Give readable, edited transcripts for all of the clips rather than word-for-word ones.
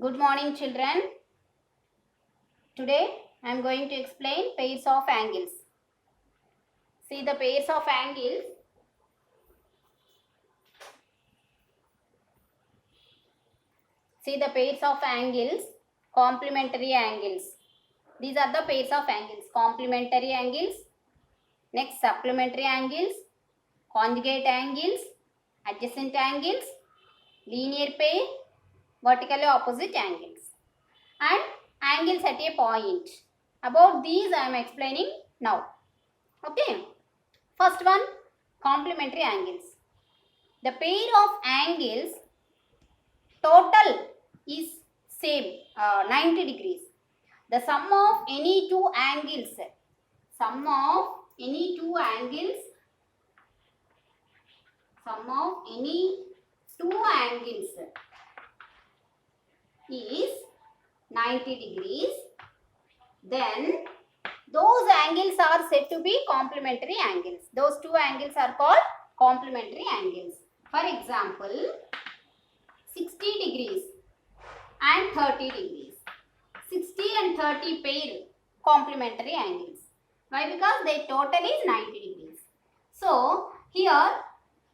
Good morning, children. Today I am going to explain pairs of angles. See the pairs of angles. See the pairs of angles, complementary angles. These are the pairs of angles, complementary angles, next supplementary angles, conjugate angles, adjacent angles, linear pair, vertically opposite angles, and angles at a point. About these I am explaining now. Okay. First one, complementary angles. The pair of angles total is same, 90 degrees. The sum of any two angles is 90 degrees. Then those angles are said to be complementary angles. Those two angles are called complementary angles. For example, 60 degrees and 30 degrees. 60 and 30 pair complementary angles. Why? Because their total is 90 degrees. So, here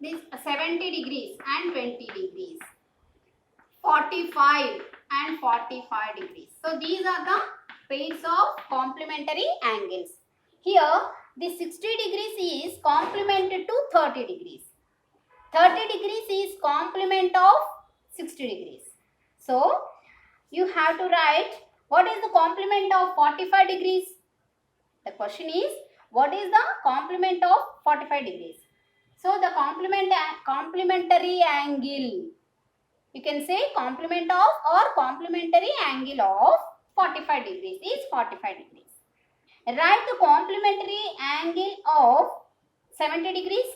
this 70 degrees and 20 degrees. 45 and 45 degrees. So, these are the pairs of complementary angles. Here, the 60 degrees is complemented to 30 degrees. 30 degrees is complement of 60 degrees. So, you have to write what is the complement of 45 degrees. The question is, what is the complement of 45 degrees? So, the complementary angle. You can say complement of or complementary angle of 45 degrees is 45 degrees. Write the complementary angle of 70 degrees.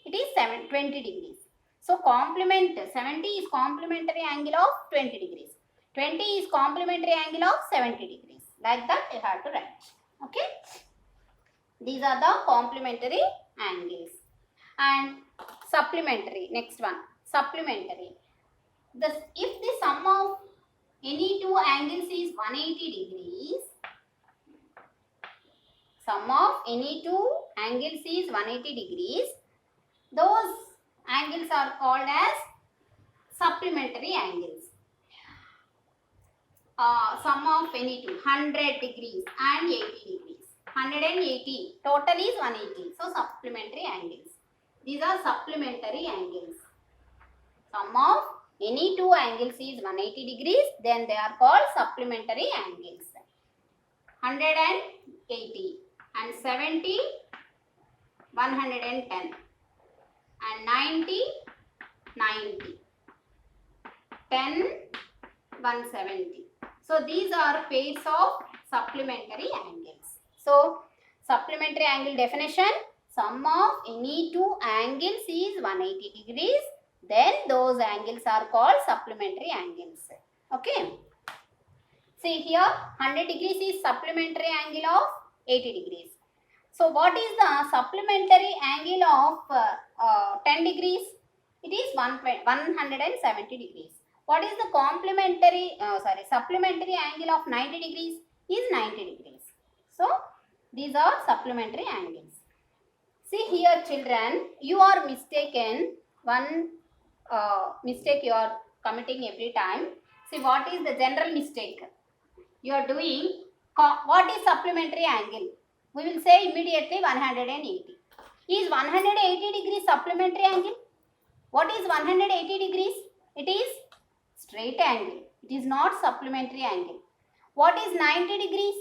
It is 20 degrees. So, 70 is complementary angle of 20 degrees. 20 is complementary angle of 70 degrees. Like that you have to write. Okay. These are the complementary angles. And supplementary. Next one. Supplementary. If the sum of any two angles is 180 degrees, those angles are called as supplementary angles. Sum of any two, 100 degrees and 80 degrees. 180, total is 180. So, supplementary angles. These are supplementary angles. Sum of any two angles is 180 degrees, then they are called supplementary angles. 180 and 70, 110 and 90, 90, 10, 170. So, these are pairs of supplementary angles. So, supplementary angle definition, sum of any two angles is 180 degrees. Then those angles are called supplementary angles. Okay. See here, 100 degrees is supplementary angle of 80 degrees. So, what is the supplementary angle of 10 degrees? It is 170 degrees. What is the supplementary angle of 90 degrees? Is 90 degrees. So, these are supplementary angles. See here, children, you are mistaken. One mistake you are committing every time. See, what is the general mistake? You are doing, what is supplementary angle? We will say immediately 180. Is 180 degrees supplementary angle? What is 180 degrees? It is straight angle. It is not supplementary angle. What is 90 degrees?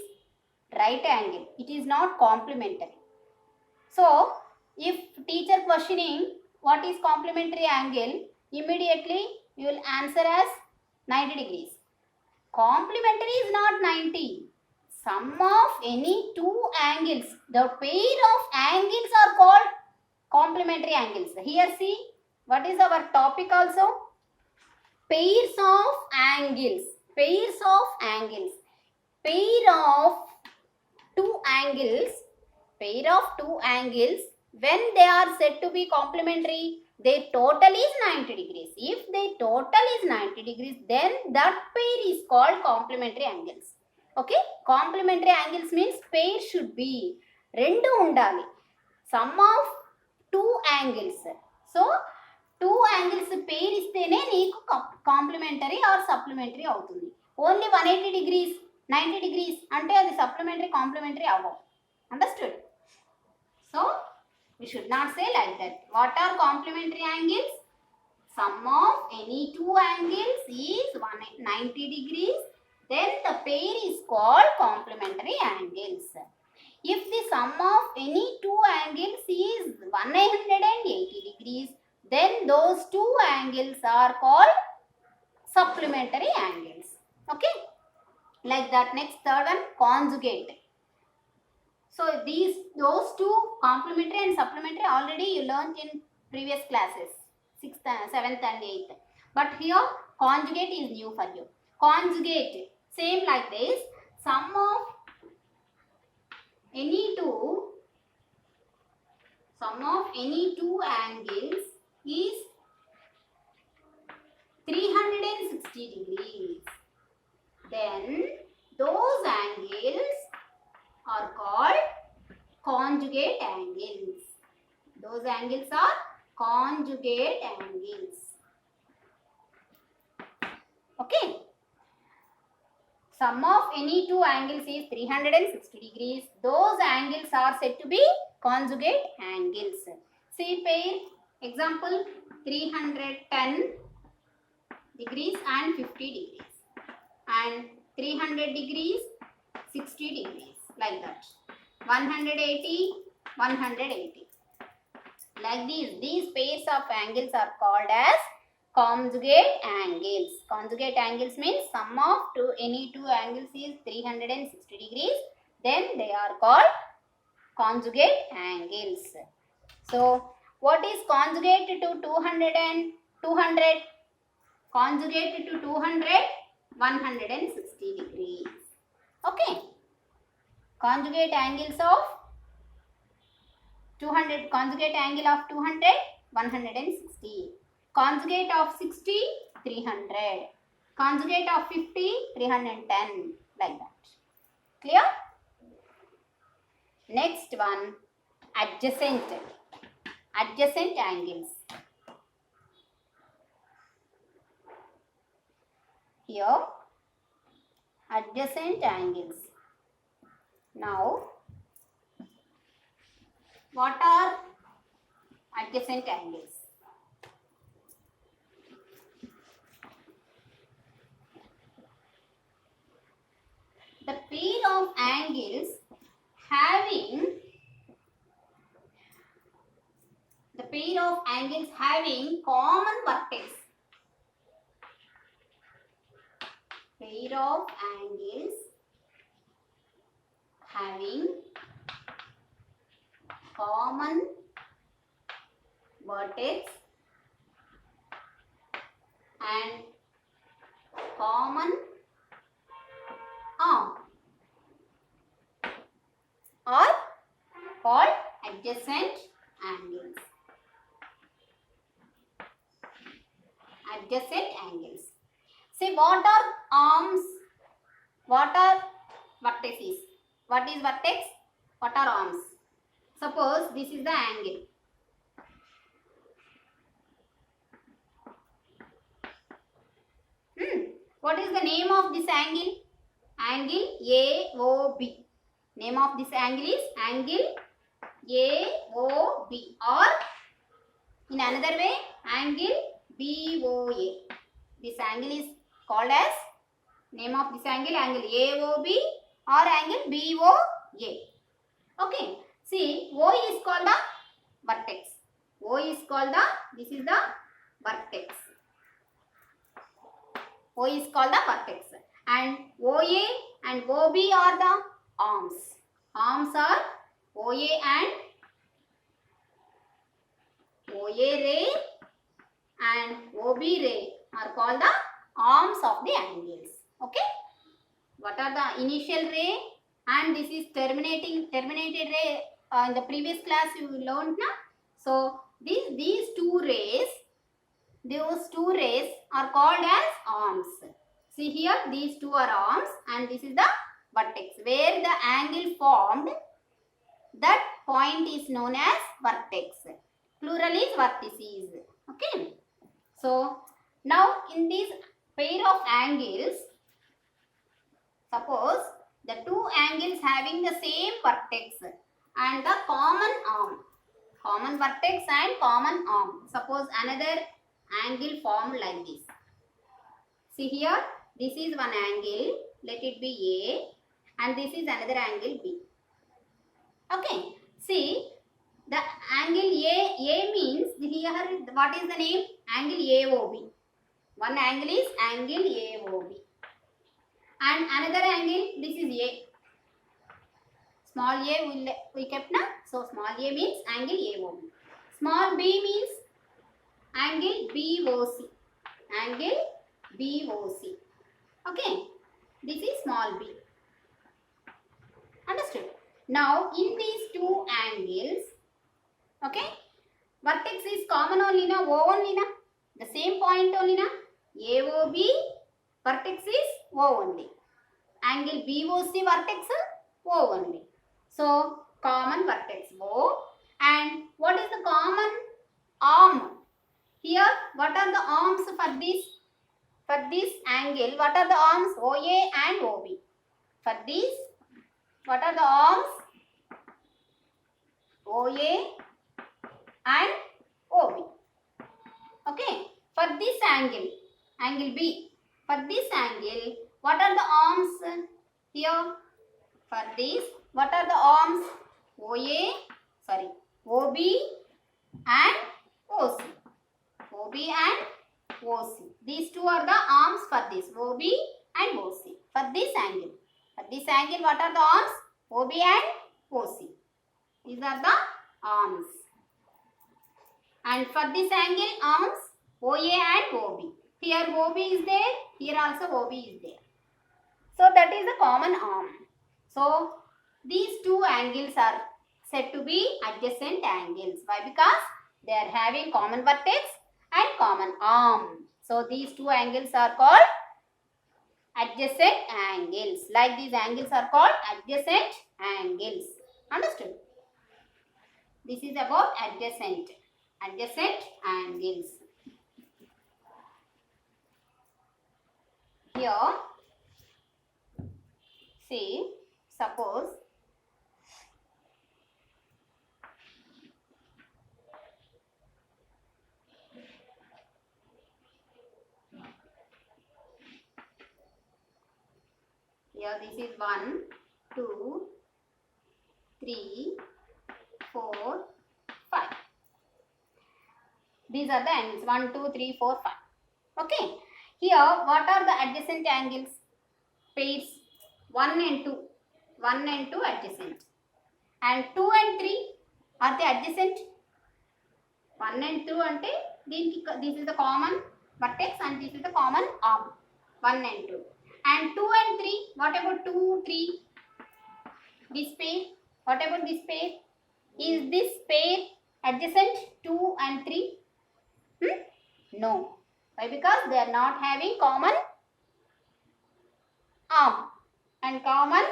Right angle. It is not complementary. So, if teacher questioning what is complementary angle, immediately you will answer as 90 degrees. Complementary is not 90. Sum of any two angles. The pair of angles are called complementary angles. Here see, what is our topic also? Pairs of angles. Pairs of angles. Pair of two angles. When they are said to be complementary, their total is 90 degrees. If their total is 90 degrees, then that pair is called complementary angles. Okay, complementary angles means pair should be rendu undali, sum of two angles. So two angles pair istene neeku complementary or supplementary avutundi. Only 180 degrees 90 degrees ante adi supplementary complementary avvu. Understood? So we should not say like that. What are complementary angles? Sum of any two angles is 190 degrees, then the pair is called complementary angles. If the sum of any two angles is 180 degrees, then those two angles are called supplementary angles. Okay, like that. Next, third one, conjugate. So those two, complementary and supplementary, already you learned in previous classes, 6th, 7th and 8th. But here conjugate is new for you. Conjugate, same like this. Sum of any two angles is 360 degrees. Then those angles are called conjugate angles. Those angles are conjugate angles. Okay. Sum of any two angles is 360 degrees. Those angles are said to be conjugate angles. See pair, example 310 degrees and 50 degrees, and 300 degrees, 60 degrees, like that. 180, 180. Like these pairs of angles are called as conjugate angles. Conjugate angles means sum of any two angles is 360 degrees. Then they are called conjugate angles. So what is conjugate to 200 and 200? Conjugate to 200, 160 degrees. Okay. Conjugate angles of 200, conjugate angle of 200, 160. Conjugate of 60, 300. Conjugate of 50, 310. Like that. Clear? Next one, adjacent. Adjacent angles. Here, adjacent angles. Now, what are adjacent angles? The pair of angles having common vertex. Pair of angles having common vertex and common arm are called adjacent angles. Adjacent angles. Say, what are arms? What are vertices? What is vertex? What are arms? Suppose this is the angle. What is the name of this angle? Angle AOB. Name of this angle is angle AOB, or in another way, angle BOA. This angle is called as, name of this angle AOB or angle BOA. Okay. See, O is called the vertex. O is called the, this is the vertex. O is called the vertex. And OA and OB are the arms. Arms are OA and OA ray and OB ray are called the arms of the angles. Okay. What are the initial ray and this is terminated ray? In the previous class you learned now. So these two rays, those two rays are called as arms. See here, these two are arms and this is the vertex. Where the angle formed, that point is known as vertex. Plural is vertices. Okay. So now in this pair of angles, suppose the two angles having the same vertex and the common arm, common vertex and common arm. Suppose another angle formed like this. See here, this is one angle, let it be A, and this is another angle B. Okay, see the angle A means here what is the name? Angle AOB. One angle is angle AOB. And another angle, this is A. Small a we kept now. So small a means angle AOB. Small b means angle BOC. Angle BOC. Okay. This is small b. Understood? Now in these two angles, okay, vertex is common only na, O only na, the same point only na, AOB vertex is O only. Angle BOC vertex O only. So common vertex O. And what is the common arm? Here what are the arms for this? For this angle, what are the arms? OA and OB. For this, what are the arms? OA and OB. Okay. For this angle, angle B. For this angle, what are the arms here? For this, what are the arms? OB and OC. OB and OC. These two are the arms for this, OB and OC. For this angle. For this angle, what are the arms? OB and OC. These are the arms. And for this angle, arms OA and OB. Here OB is there, here also OB is there. So that is the common arm. So these two angles are said to be adjacent angles. Why? Because they are having common vertex and common arm. So these two angles are called adjacent angles. Like these angles are called adjacent angles. Understood? This is about adjacent angles. Here, see, suppose here this is 1, 2, 3, 4, 5. These are the angles 1, 2, 3, 4, 5. Okay. Here, what are the adjacent angles? Pairs 1 and 2. 1 and 2 adjacent. And 2 and 3 are they adjacent? 1 and 2 ante this is the common vertex and this is the common arm. 1 and 2. And 2 and 3, what about 2, 3? This pair, what about this pair? Is this pair adjacent 2 and 3? No. Why? Because they are not having common arm. And common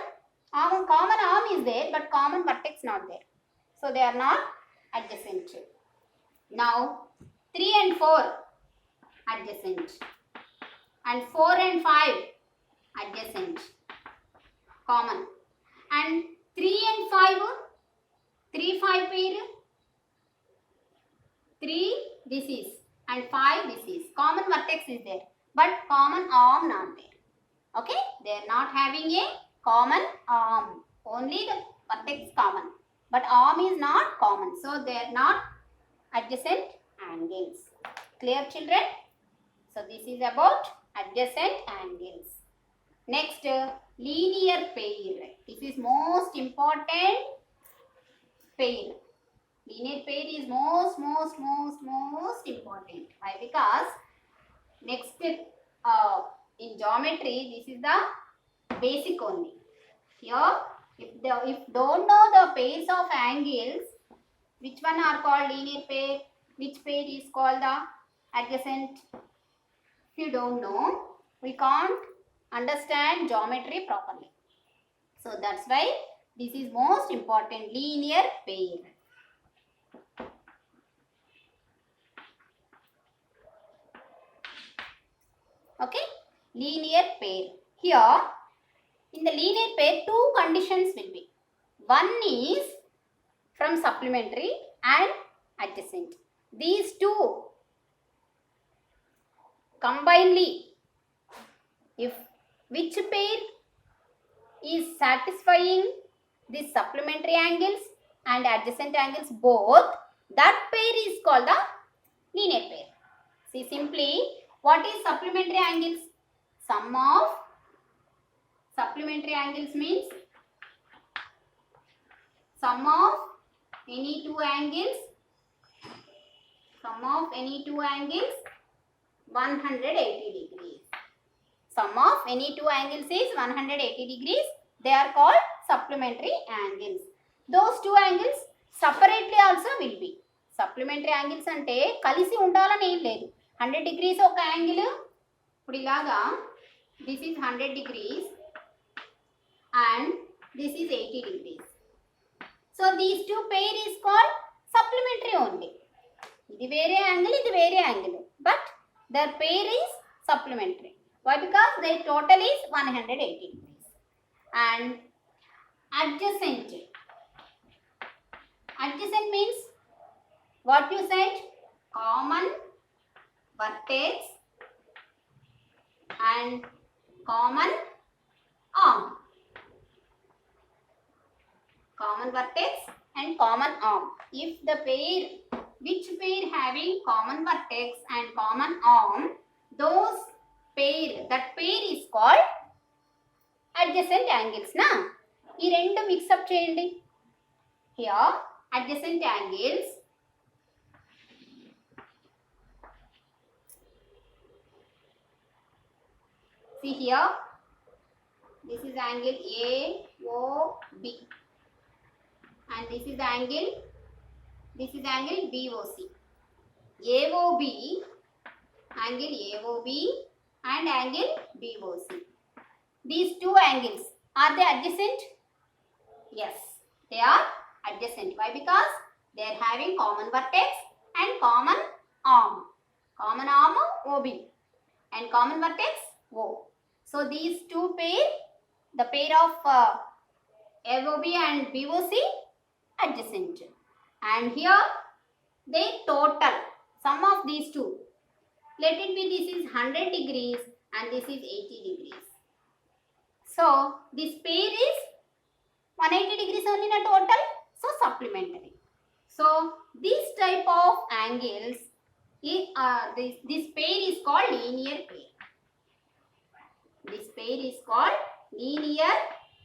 arm is there, but common vertex not there. So they are not adjacent. Now 3 and 4 adjacent. And 4 and 5 adjacent. Common. And 3 and 5, 3, 5 pair. 3 this is and 5 this is. Common vertex is there, but common arm not there. Okay, they are not having a common arm. Only the vertex common, but arm is not common. So they are not adjacent angles. Clear, children? So this is about adjacent angles. Next, linear pair. This is most important pair. Linear pair is most important. Why? Because next in geometry, this is the basic only. Here, if don't know the pairs of angles, which one are called linear pair? Which pair is called the adjacent? If you don't know, we can't understand geometry properly. So that's why this is most important, linear pair. Okay, linear pair. Here, in the linear pair, two conditions will be. One is from supplementary and adjacent. These two combinedly, if which pair is satisfying these supplementary angles and adjacent angles both, that pair is called the linear pair. See simply, what is supplementary angles? Sum of supplementary angles means sum of any two angles, 180 degrees. Sum of any two angles is 180 degrees. They are called supplementary angles. Those two angles separately also will be. Supplementary angles అంటే కలిసి ఉండాలని ఏం లేదు. 100 degrees ఒక angle, ఇప్పుడు ఇలాగా this is 100 degrees and this is 80 degrees. So these two pair is called supplementary only. ఇది వేరే యాంగిల్, ఇది వేరే angle, but their pair is supplementary. Why? Because their total is 180 degrees. And adjacent. Adjacent means what you said? Common vertex and common arm. Common vertex and common arm. If the pair, which pair having common vertex and common arm, those pair, that pair is called adjacent angles na. ఈ రెండు mix up చేయండి. Here adjacent angles, see here, this is angle AOB and this is angle BOC. AOB, angle AOB and angle BOC. These two angles, are they adjacent? Yes, they are adjacent. Why? Because they are having common vertex and common arm. Common arm OB and common vertex O. So these two pair, the pair of AOB and BOC, adjacent. And here they total, sum of these two, let it be this is 100 degrees and this is 80 degrees. So this pair is 180 degrees only na total, so supplementary. So this type of angles, this pair is called linear pair. This pair is called linear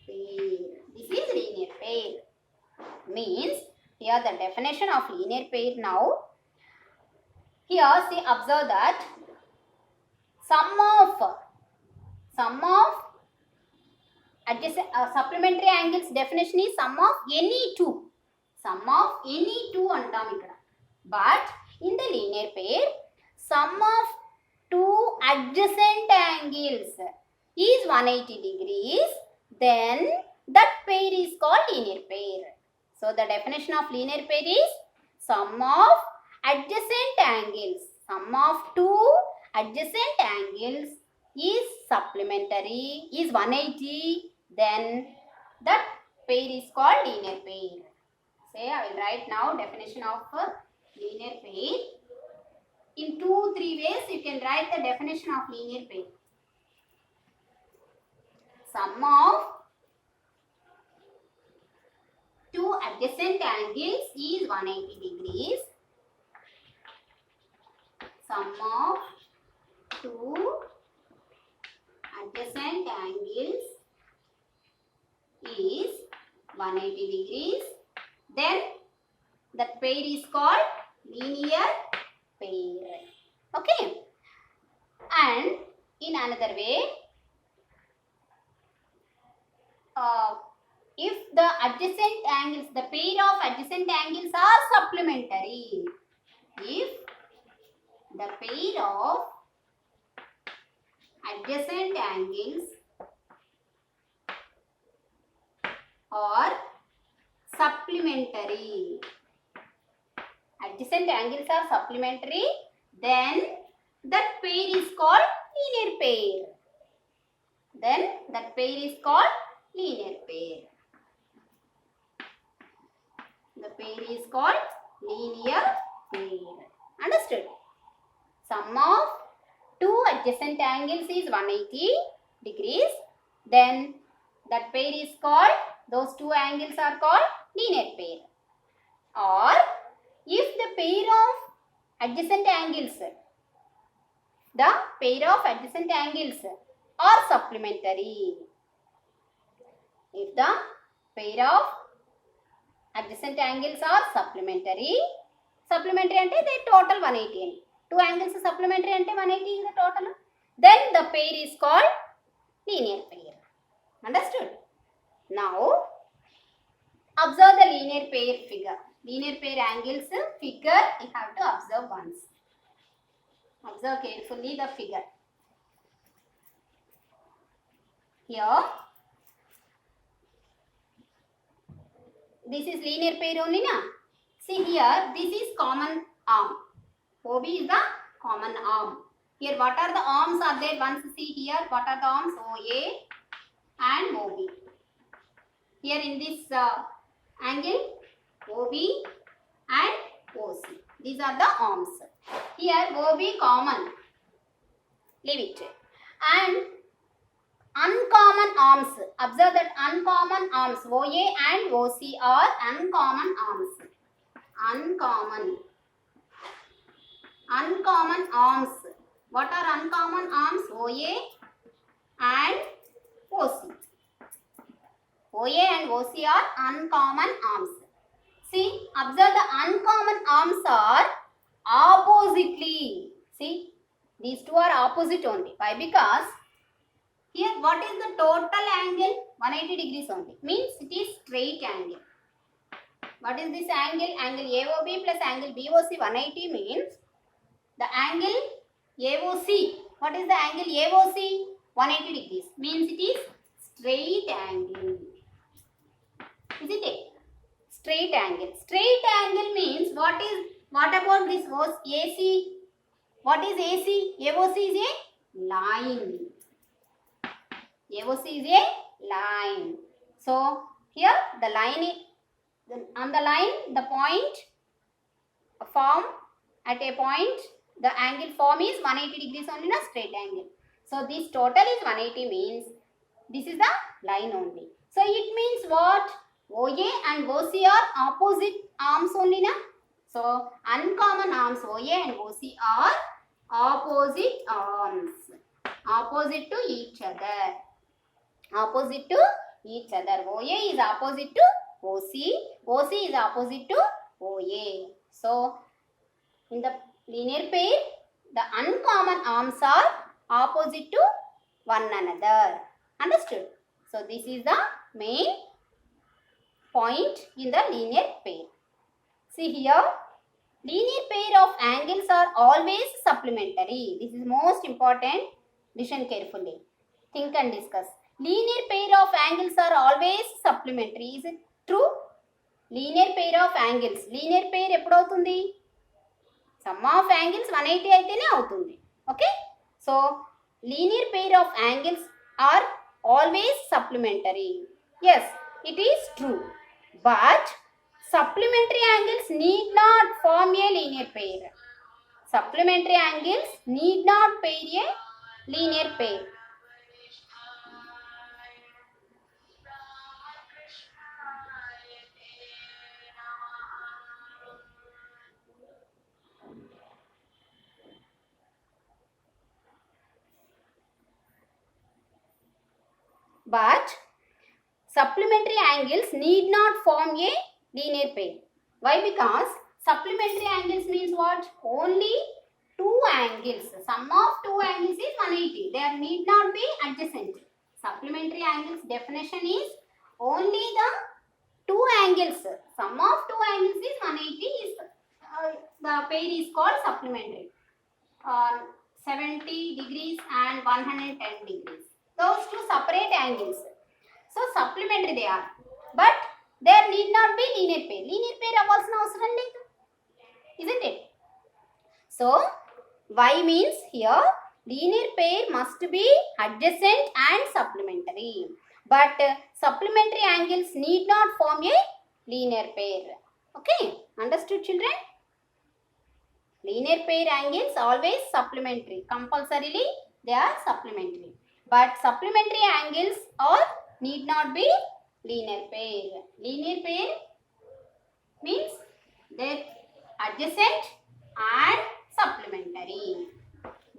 pair. This is linear pair. Means here the definition of linear pair now. Here see, observe that sum of adjacent supplementary angles definition is sum of any two. Sum of any two antam ikkada. But in the linear pair, sum of two adjacent angles is 180 degrees. Then that pair is called linear pair. So the definition of linear pair is sum of adjacent angles. Sum of two adjacent angles is supplementary, is 180. Then that pair is called linear pair. Say, I will write now definition of linear pair. In 2-3 ways you can write the definition of linear pair. Sum of two adjacent angles is 180 degrees. Sum of two adjacent angles is 180 degrees. Then that pair is called linear pair. Okay. And in another way, if the adjacent angles, the pair of adjacent angles are supplementary, if the pair of adjacent angles are supplementary. Adjacent angles are supplementary, then that pair is called linear pair. Then that pair is called linear pair. The pair is called linear pair. Understood? Sum of two adjacent angles is 180 degrees. Then that pair is called, those two angles are called linear pair. Or if the pair of adjacent angles, are supplementary. If the pair of adjacent angles are supplementary ante they total 180. Two angles supplementary ante 180 is the total. Then the pair is called linear pair. Understood? Now observe the linear pair figure. Linear pair angles figure you have to observe once. Observe carefully the figure. Here, this is linear pair only, na? See here, this is common arm. OB is the common arm. Here, what are the arms are there? Once see here, what are the arms? OA and OB. Here in this angle, OB and OC. These are the arms. Here, OB common. Leave it. And uncommon arms. Observe that uncommon arms. OA and OC are uncommon arms. Uncommon arms. What are uncommon arms? OA and OC. OA and OC are uncommon arms. See, observe the uncommon arms are oppositely. See, these two are opposite only. Why? Because here, what is the total angle? 180 degrees only. Means it is straight angle. What is this angle? Angle AOB plus angle BOC 180 means the angle AOC. What is the angle AOC? 180 degrees. Means it is straight angle. Is it? Straight angle. Straight angle means what about this AC? What is AC? AOC is a line. AOC is a line. So here the line is, on the line the point form at a point, the angle form is 180 degrees only, na, straight angle. So this total is 180 means this is the line only. So it means what? OA and OC are opposite arms only, na. So uncommon arms OA and OC are opposite arms. Opposite to each other. Opposite to each other. OA is opposite to OC. OC is opposite to OA. So in the linear pair, the uncommon arms are opposite to one another. Understood? So this is the main point in the linear pair. See here, linear pair of angles are always supplementary. This is most important. Listen carefully. Think and discuss. Linear pair of angles are always supplementary. Is it true? Linear pair of angles. Linear pair eppudu avutundi? Sum of angles 180 aitene avutundi. Okay? So, linear pair of angles are always supplementary. Yes, it is true. But supplementary angles need not form a linear pair. Supplementary angles need not pair a linear pair. But supplementary angles need not form a linear pair. Why? Because supplementary angles means what? Only two angles. Sum of two angles is 180. There need not be adjacent. Supplementary angles definition is only the two angles. Sum of two angles is 180. Is the pair is called supplementary. 70 degrees and 110 degrees. Those two separate angles. So supplementary they are. But there need not be linear pair. Linear pair అవ్వాల్సిన అవసరం లేదు. Isn't it? So Y means here linear pair must be adjacent and supplementary. But supplementary angles need not form a linear pair. Okay, understood children? Linear pair angles always supplementary. Compulsorily they are supplementary. But supplementary angles are need not be linear pair. Linear pair means they adjacent and supplementary.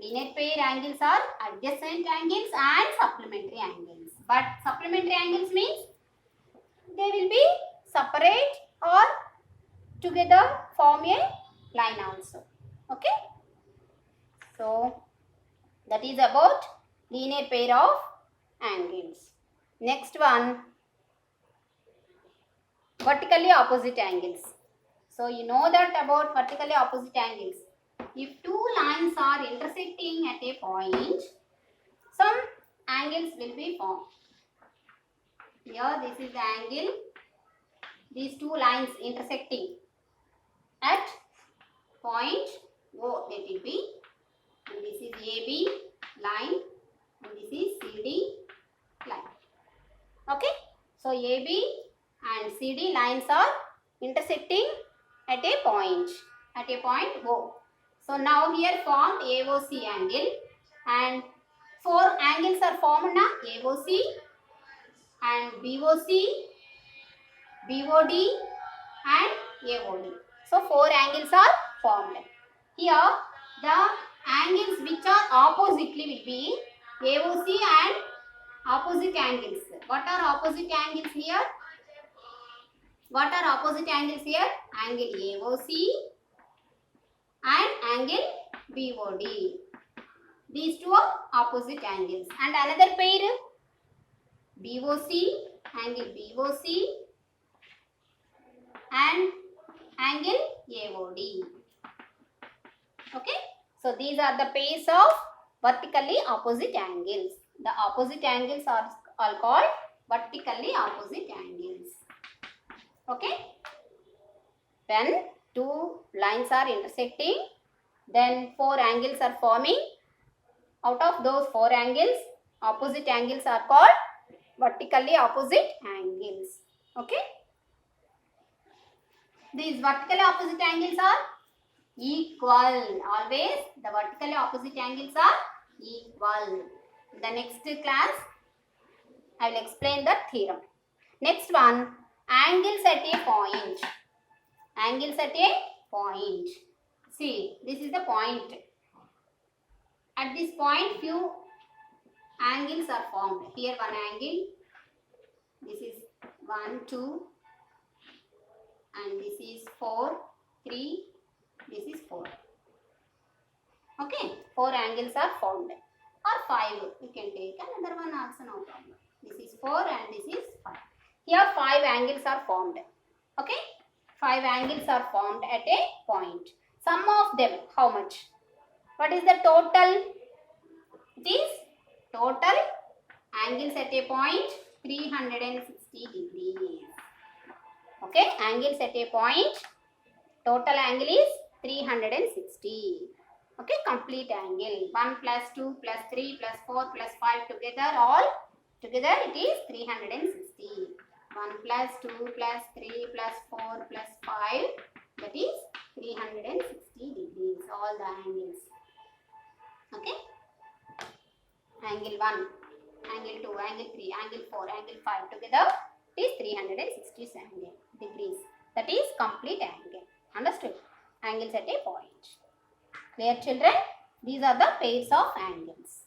Linear pair angles are adjacent angles and supplementary angles. But supplementary angles means they will be separate or together form a line also. Okay. So that is about linear pair of angles. Next one, vertically opposite angles. So you know that about vertically opposite angles. If two lines are intersecting at a point, some angles will be formed. Here this is the angle, these two lines intersecting at point O, let it be, and this is AB line and this is CD line. Okay, so AB and CD lines are intersecting at a point O. So now here formed AOC angle, and four angles are formed now, AOC and BOC, BOD and AOD. So four angles are formed. Here the angles which are oppositely will be AOC and opposite angles. What are opposite angles here? What are opposite angles here? Angle AOC and angle BOD. These two are opposite angles. And another pair, BOC, angle BOC and angle AOD. Okay. So these are the pairs of vertically opposite angles. The opposite angles are all called vertically opposite angles. Okay. When two lines are intersecting, then four angles are forming. Out of those four angles, opposite angles are called vertically opposite angles. Okay. These vertically opposite angles are equal. Always the vertically opposite angles are equal. In the next class, I will explain the theorem. Next one, angles at a point. Angles at a point. See, this is the point. At this point, few angles are formed. Here one angle. This is 1, 2, and this is 4, 3. This is 4. Okay, 4 angles are formed, or 5. You can take another one also, no problem. This is 4 and this is 5. Here 5 angles are formed. Okay, 5 angles are formed at a point. Sum of them, how much? What is the total? It is total angles at a point 360 degrees. Okay, angles at a point, total angle is 360. Okay, complete angle. 1 plus 2 plus 3 plus 4 plus 5 together, all together it is 360. 1 plus 2 plus 3 plus 4 plus 5, that is 360 degrees, all the angles. Okay, angle 1, angle 2, angle 3, angle 4, angle 5 together it is 360 degrees. That is complete angle. Understood? Angles at a point. Clear children? These are the pairs of angles.